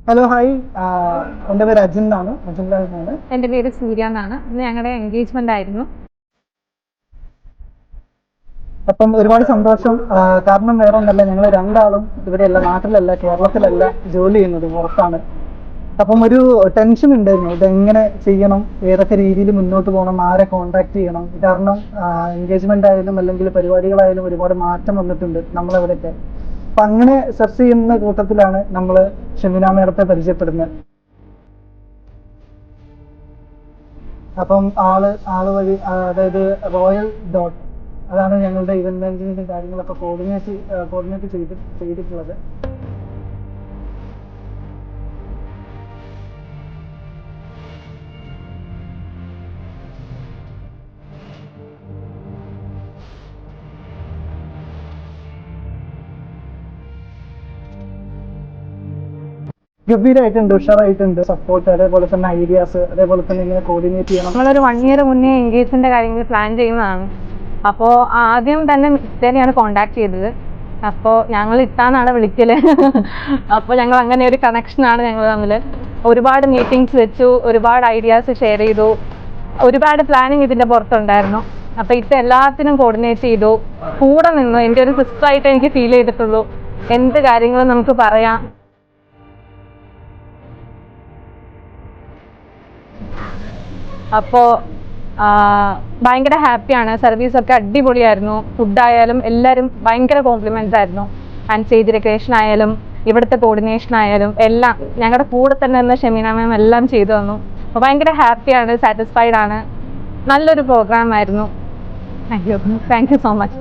Hello hi, എൻ്റെ പേര് അജിൻ എന്നാണ്. എൻ്റെ പേര് സൂര്യ എന്നാണ്. ഇന്ന് ഞങ്ങളുടെ എൻഗേജ്മെന്റ് ആയിരുന്നു. അപ്പം ഒരുപാട് സന്തോഷം. കാരണം വേറെ ഒന്നല്ല, ഞങ്ങൾ രണ്ടാളും ഇവിടെയല്ല, നാട്ടിലല്ല, കേരളത്തിലല്ല ജോലി ചെയ്യുന്നത്, പുറത്താണ്. അപ്പം ഒരു ടെൻഷൻ ഉണ്ടായിരുന്നു, ഇതെങ്ങനെ ചെയ്യണം, ഏതൊക്കെ രീതിയിൽ മുന്നോട്ട് പോകണം, ആരെ കോൺടാക്ട് ചെയ്യണം. കാരണം എൻഗേജ്മെന്റ് ആയാലും അല്ലെങ്കിൽ പരിപാടികളായാലും ഒരുപാട് മാറ്റം വന്നിട്ടുണ്ട് നമ്മളെവിടെയൊക്കെ. അപ്പം അങ്ങനെ സെർച്ച് ചെയ്യുന്ന കൂട്ടത്തിലാണ് നമ്മൾ ഷെമിന മേഡത്തെ പരിചയപ്പെടുന്നത്. അപ്പം ആള് വഴി, അതായത് റോയൽ ഡോട്ട്, അതാണ് ഞങ്ങളുടെ ഇവന്റ് മാനേജ്മെന്റും കാര്യങ്ങളൊക്കെ കോർഡിനേറ്റ് ചെയ്തിട്ടുള്ളത്. ഗംഭീരമായിട്ടുണ്ട്, ഉഷാറായിട്ടുണ്ട്. സപ്പോർട്ട്, അതേപോലെ തന്നെ ഐഡിയാസ്, അതേപോലെ തന്നെ ഇങ്ങനെ കോർഡിനേറ്റ് ചെയ്യണം. നമ്മളൊരു 1 year മുന്നേ എൻഗേജ്മെന്റ് കാര്യങ്ങൾ പ്ലാൻ ചെയ്യുന്നതാണ്. അപ്പോൾ ആദ്യം തന്നെ മിസ്റ്റേനെയാണ് കോണ്ടാക്ട് ചെയ്തത്. അപ്പോൾ ഞങ്ങൾ ഇത്താന്നാണ് വിളിക്കല്. അപ്പോൾ ഞങ്ങൾ അങ്ങനെ ഒരു കണക്ഷനാണ് ഞങ്ങൾ തമ്മിൽ. ഒരുപാട് മീറ്റിംഗ്സ് വെച്ചു, ഒരുപാട് ഐഡിയാസ് ഷെയർ ചെയ്തു, ഒരുപാട് പ്ലാനിങ് ഇതിൻ്റെ പുറത്തുണ്ടായിരുന്നു. അപ്പോൾ ഇത് എല്ലാത്തിനും കോർഡിനേറ്റ് ചെയ്തു, കൂടെ നിന്നു. എൻ്റെ ഒരു സിസ്റ്ററായിട്ട് എനിക്ക് ഫീൽ ചെയ്തിട്ടുള്ളൂ. എന്ത് കാര്യങ്ങളും നമുക്ക് പറയാം. അപ്പോൾ ഭയങ്കര ഹാപ്പിയാണ്. സർവീസൊക്കെ അടിപൊളിയായിരുന്നു. ഫുഡായാലും എല്ലാവരും ഭയങ്കര കോംപ്ലിമെൻറ്റ്സ് ആയിരുന്നു. ആൻഡ് സ്റ്റേജ് ഡെക്കറേഷൻ ആയാലും ഇവിടുത്തെ കോർഡിനേഷൻ ആയാലും എല്ലാം ഞങ്ങളുടെ കൂടെ തന്നെ നിന്ന് ഷെമീന മാം എല്ലാം ചെയ്തു തന്നു. അപ്പോൾ ഭയങ്കര ഹാപ്പിയാണ്, സാറ്റിസ്ഫൈഡ് ആണ്. നല്ലൊരു പ്രോഗ്രാം ആയിരുന്നു. Thank you so much.